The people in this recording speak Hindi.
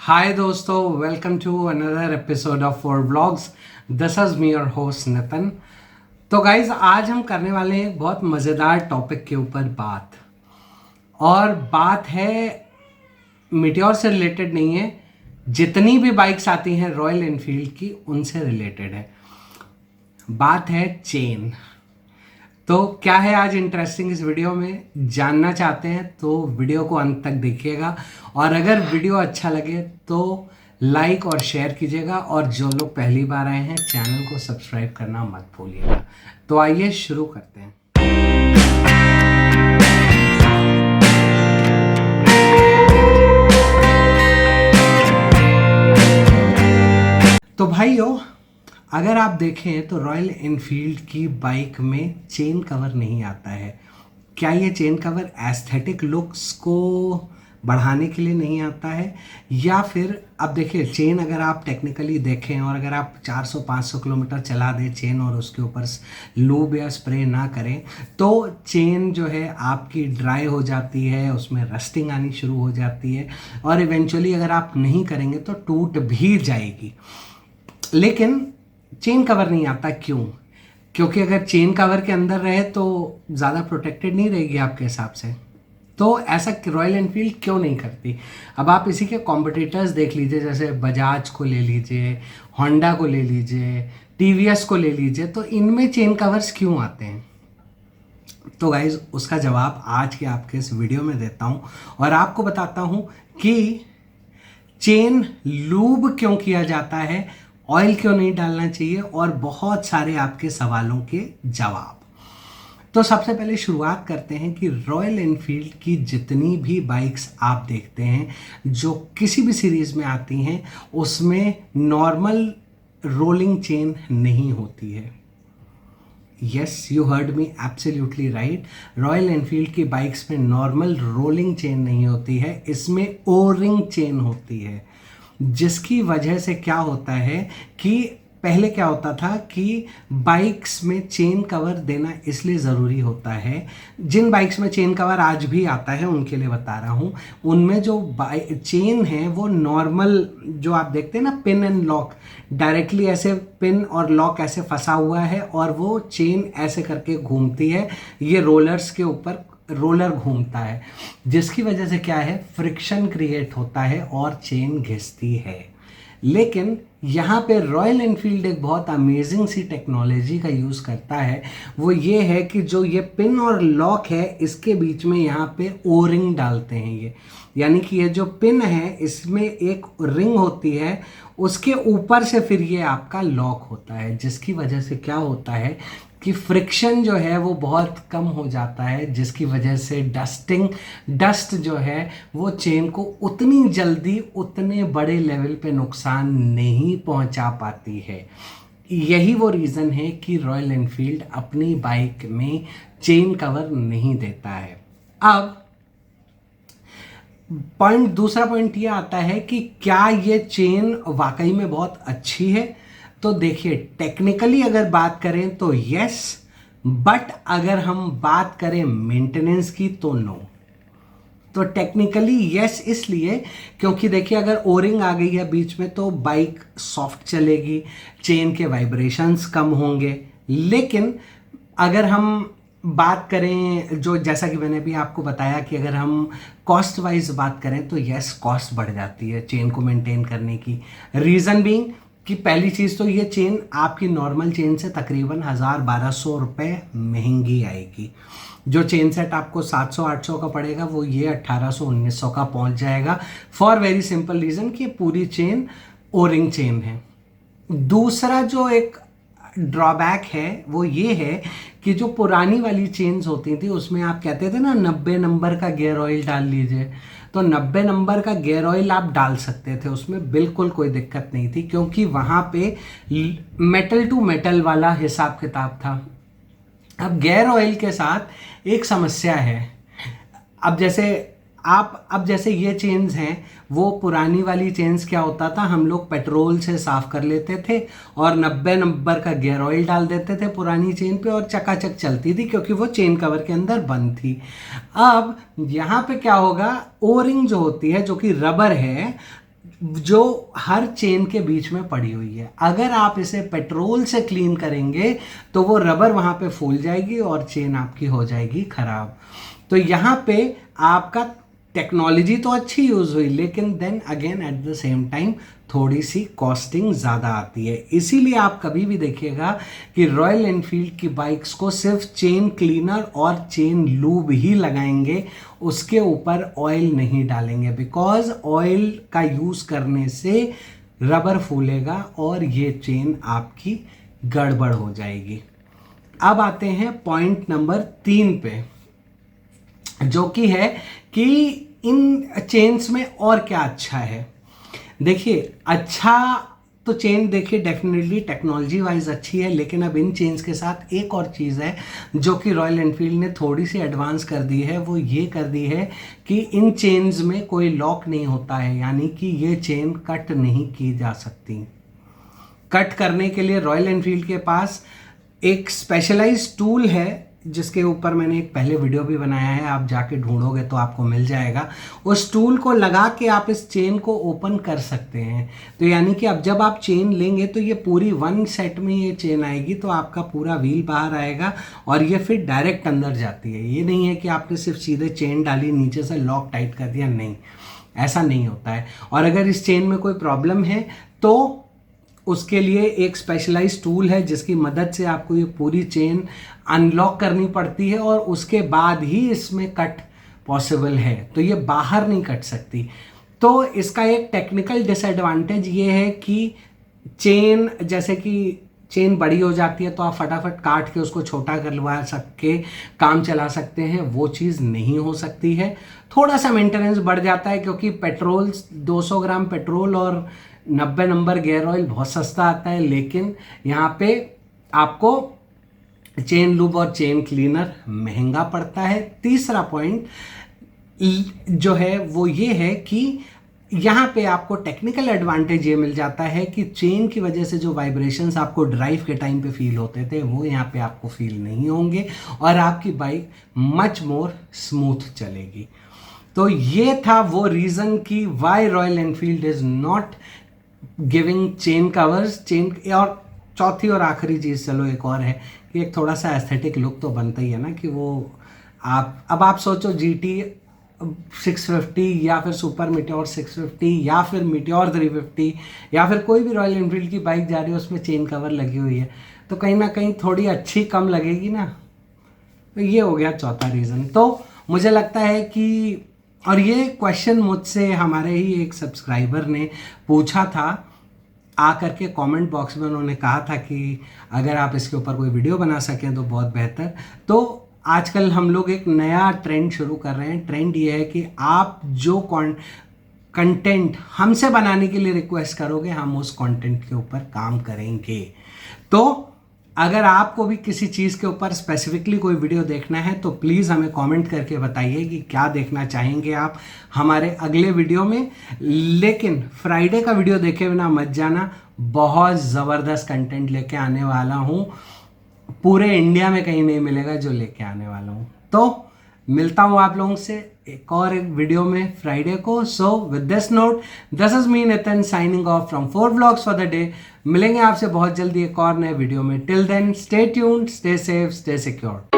Hi दोस्तों, welcome to another episode of four vlogs. This is me your host Nitin. तो गाइज आज हम करने वाले हैं एक बहुत मज़ेदार टॉपिक के ऊपर बात है मीटियोर से रिलेटेड नहीं है। जितनी भी बाइक्स आती हैं रॉयल एनफील्ड की उनसे रिलेटेड है। बात है चेन। तो क्या है आज इंटरेस्टिंग इस वीडियो में जानना चाहते हैं तो वीडियो को अंत तक देखिएगा, और अगर वीडियो अच्छा लगे तो लाइक और शेयर कीजिएगा, और जो लोग पहली बार आए हैं चैनल को सब्सक्राइब करना मत भूलिएगा। तो आइए शुरू करते हैं। तो भाइयों, अगर आप देखें तो रॉयल एनफील्ड की बाइक में चेन कवर नहीं आता है। क्या ये चेन कवर एस्थेटिक लुक्स को बढ़ाने के लिए नहीं आता है, या फिर अब देखिए चेन अगर आप टेक्निकली देखें और अगर आप 400-500 किलोमीटर चला दें चेन और उसके ऊपर लूब या स्प्रे ना करें तो चेन जो है आपकी ड्राई हो जाती है, उसमें रस्टिंग आनी शुरू हो जाती है, और इवेंचुअली अगर आप नहीं करेंगे तो टूट भी जाएगी। लेकिन चेन कवर नहीं आता, क्यों? क्योंकि अगर चेन कवर के अंदर रहे तो ज़्यादा प्रोटेक्टेड नहीं रहेगी आपके हिसाब से। तो ऐसा रॉयल एनफील्ड क्यों नहीं करती? अब आप इसी के कॉम्पिटिटर्स देख लीजिए, जैसे बजाज को ले लीजिए, होंडा को ले लीजिए, टीवीएस को ले लीजिए, तो इनमें चेन कवर्स क्यों आते हैं? तो गाइज उसका जवाब आज के आपके इस वीडियो में देता हूँ, और आपको बताता हूँ कि चेन लूब क्यों किया जाता है, ऑयल क्यों नहीं डालना चाहिए, और बहुत सारे आपके सवालों के जवाब। तो सबसे पहले शुरुआत करते हैं कि रॉयल एनफील्ड की जितनी भी बाइक्स आप देखते हैं जो किसी भी सीरीज़ में आती हैं उसमें नॉर्मल रोलिंग चेन नहीं होती है। Yes, you heard me absolutely right. Royal Enfield की बाइक्स में नॉर्मल रोलिंग चेन नहीं होती है, इसमें ओ रिंग चेन होती है। जिसकी वजह से क्या होता है कि पहले क्या होता था कि बाइक्स में चेन कवर देना इसलिए ज़रूरी होता है, जिन बाइक्स में चेन कवर आज भी आता है उनके लिए बता रहा हूँ, उनमें जो चेन है वो नॉर्मल जो आप देखते हैं ना, पिन एंड लॉक, डायरेक्टली ऐसे पिन और लॉक ऐसे फंसा हुआ है और वो चेन ऐसे करके घूमती है, ये रोलर्स के ऊपर रोलर घूमता है, जिसकी वजह से क्या है, फ्रिक्शन क्रिएट होता है और चेन घिसती है। लेकिन यहाँ पे रॉयल एनफील्ड एक बहुत अमेजिंग सी टेक्नोलॉजी का यूज़ करता है, वो ये है कि जो ये पिन और लॉक है इसके बीच में यहाँ पे ओ रिंग डालते हैं ये, यानी कि ये जो पिन है इसमें एक रिंग होती है, उसके ऊपर से फिर ये आपका लॉक होता है, जिसकी वजह से क्या होता है कि फ्रिक्शन जो है वो बहुत कम हो जाता है, जिसकी वजह से डस्ट जो है वो चेन को उतनी जल्दी उतने बड़े लेवल पे नुकसान नहीं पहुंचा पाती है। यही वो रीज़न है कि रॉयल एनफील्ड अपनी बाइक में चेन कवर नहीं देता है। अब दूसरा पॉइंट ये आता है कि क्या ये चेन वाकई में बहुत अच्छी है? तो देखिए, टेक्निकली अगर बात करें तो यस, बट अगर हम बात करें मेंटेनेंस की तो नो। तो टेक्निकली यस इसलिए क्योंकि देखिए अगर ओरिंग आ गई है बीच में तो बाइक सॉफ्ट चलेगी, चेन के वाइब्रेशंस कम होंगे। लेकिन अगर हम बात करें, जो जैसा कि मैंने भी आपको बताया कि अगर हम कॉस्ट वाइज बात करें तो यस, कॉस्ट बढ़ जाती है चेन को मेंटेन करने की। रीज़न बीइंग कि पहली चीज़ तो ये चेन आपकी नॉर्मल चेन से तकरीबन 1000-1200 रुपये महंगी आएगी। जो चेन सेट आपको 700-800 का पड़ेगा वो ये 1800-1900 का पहुंच जाएगा, फॉर वेरी सिंपल रीज़न कि पूरी चेन ओ रिंग चेन है। दूसरा जो एक ड्रॉबैक है वो ये है कि जो पुरानी वाली चेन्स होती थी उसमें आप कहते थे ना 90 नंबर का गियर ऑयल डाल लीजिए, तो 90 नंबर का गियर ऑयल आप डाल सकते थे, उसमें बिल्कुल कोई दिक्कत नहीं थी, क्योंकि वहाँ पे मेटल टू मेटल वाला हिसाब किताब था। अब गियर ऑयल के साथ एक समस्या है। अब जैसे ये चेन्स हैं, वो पुरानी वाली चेन्स क्या होता था, हम लोग पेट्रोल से साफ़ कर लेते थे और 90 नंबर का गियर ऑयल डाल देते थे पुरानी चेन पे और चकाचक चलती थी, क्योंकि वो चेन कवर के अंदर बंद थी। अब यहाँ पे क्या होगा, ओ रिंग जो होती है जो कि रबर है, जो हर चेन के बीच में पड़ी हुई है। अगर आप इसे पेट्रोल से क्लीन करेंगे तो वो रबर वहां पे फूल जाएगी और चेन आपकी हो जाएगी खराब। तो यहाँ पे आपका टेक्नोलॉजी तो अच्छी यूज हुई, लेकिन then again at the same time थोड़ी सी कॉस्टिंग ज़्यादा आती है। इसीलिए आप कभी भी देखिएगा कि रॉयल एनफील्ड की बाइक्स को सिर्फ चेन क्लीनर और चेन लूब ही लगाएंगे, उसके ऊपर ऑयल नहीं डालेंगे, बिकॉज ऑयल का यूज़ करने से रबर फूलेगा और ये चेन आपकी गड़बड़ हो जाएगी। अब आते हैं पॉइंट नंबर 3 पे, जो कि है कि इन चेन्स में और क्या अच्छा है। देखिए, अच्छा तो चेन देखिए डेफिनेटली टेक्नोलॉजी वाइज अच्छी है, लेकिन अब इन चेन्स के साथ एक और चीज़ है जो कि रॉयल एनफील्ड ने थोड़ी सी एडवांस कर दी है। वो ये कर दी है कि इन चेन्स में कोई लॉक नहीं होता है, यानी कि ये चेन कट नहीं की जा सकती। कट करने के लिए रॉयल एनफील्ड के पास एक स्पेशलाइज्ड टूल है, जिसके ऊपर मैंने एक पहले वीडियो भी बनाया है, आप जाके ढूंढोगे तो आपको मिल जाएगा। उस टूल को लगा के आप इस चेन को ओपन कर सकते हैं। तो यानी कि अब जब आप चेन लेंगे तो ये पूरी वन सेट में ये चेन आएगी, तो आपका पूरा व्हील बाहर आएगा और ये फिर डायरेक्ट अंदर जाती है। ये नहीं है कि आपने सिर्फ सीधे चेन डाली, नीचे से लॉक टाइट कर दिया, नहीं, ऐसा नहीं होता है। और अगर इस चेन में कोई प्रॉब्लम है तो उसके लिए एक स्पेशलाइज्ड टूल है, जिसकी मदद से आपको ये पूरी चेन अनलॉक करनी पड़ती है और उसके बाद ही इसमें कट पॉसिबल है। तो ये बाहर नहीं कट सकती। तो इसका एक टेक्निकल डिसएडवांटेज ये है कि चेन, जैसे कि चेन बड़ी हो जाती है तो आप फटाफट काट के उसको छोटा करवा सके काम चला सकते हैं, वो चीज़ नहीं हो सकती है। थोड़ा सा मेंटेनेंस बढ़ जाता है, क्योंकि पेट्रोल 200 ग्राम पेट्रोल और 90 नंबर गियर ऑयल बहुत सस्ता आता है, लेकिन यहाँ पे आपको चेन लूब और चेन क्लीनर महंगा पड़ता है। तीसरा पॉइंट जो है वो ये है कि यहाँ पे आपको टेक्निकल एडवांटेज ये मिल जाता है कि चेन की वजह से जो वाइब्रेशंस आपको ड्राइव के टाइम पे फील होते थे, वो यहाँ पे आपको फील नहीं होंगे और आपकी बाइक मच मोर स्मूथ चलेगी। तो ये था वो रीज़न कि why Royal Enfield is not giving chain covers. Chain, और चौथी और आखिरी चीज़, चलो एक और है कि एक थोड़ा सा एस्थेटिक लुक तो बनता ही है ना, कि वो आप सोचो GT 650 या फिर सुपर मीटियोर 650 या फिर मीटियोर 350 या फिर कोई भी रॉयल एनफील्ड की बाइक जा रही है, उसमें चेन कवर लगी हुई है, तो कहीं ना कहीं थोड़ी अच्छी कम लगेगी ना। तो ये हो गया चौथा रीज़न। तो मुझे लगता है कि, और ये क्वेश्चन मुझसे हमारे ही एक सब्सक्राइबर ने पूछा था आकर के कमेंट बॉक्स में, उन्होंने कहा था कि अगर आप इसके ऊपर कोई वीडियो बना सकें तो बहुत बेहतर। तो आजकल हम लोग एक नया ट्रेंड शुरू कर रहे हैं। ट्रेंड ये है कि आप जो कंटेंट हमसे बनाने के लिए रिक्वेस्ट करोगे, हम उस कंटेंट के ऊपर काम करेंगे। तो अगर आपको भी किसी चीज़ के ऊपर स्पेसिफिकली कोई वीडियो देखना है तो प्लीज़ हमें कमेंट करके बताइए कि क्या देखना चाहेंगे आप हमारे अगले वीडियो में। लेकिन फ्राइडे का वीडियो देखे बिना मत जाना, बहुत ज़बरदस्त कंटेंट लेके आने वाला हूँ। पूरे इंडिया में कहीं नहीं मिलेगा जो लेके आने वाला हूँ। तो मिलता हूँ आप लोगों से एक वीडियो में फ्राइडे को। So with this note, this is me Nitin signing off from 4 vlogs for the day. मिलेंगे आपसे बहुत जल्दी एक और नए वीडियो में। Till then stay tuned, stay safe, stay secure.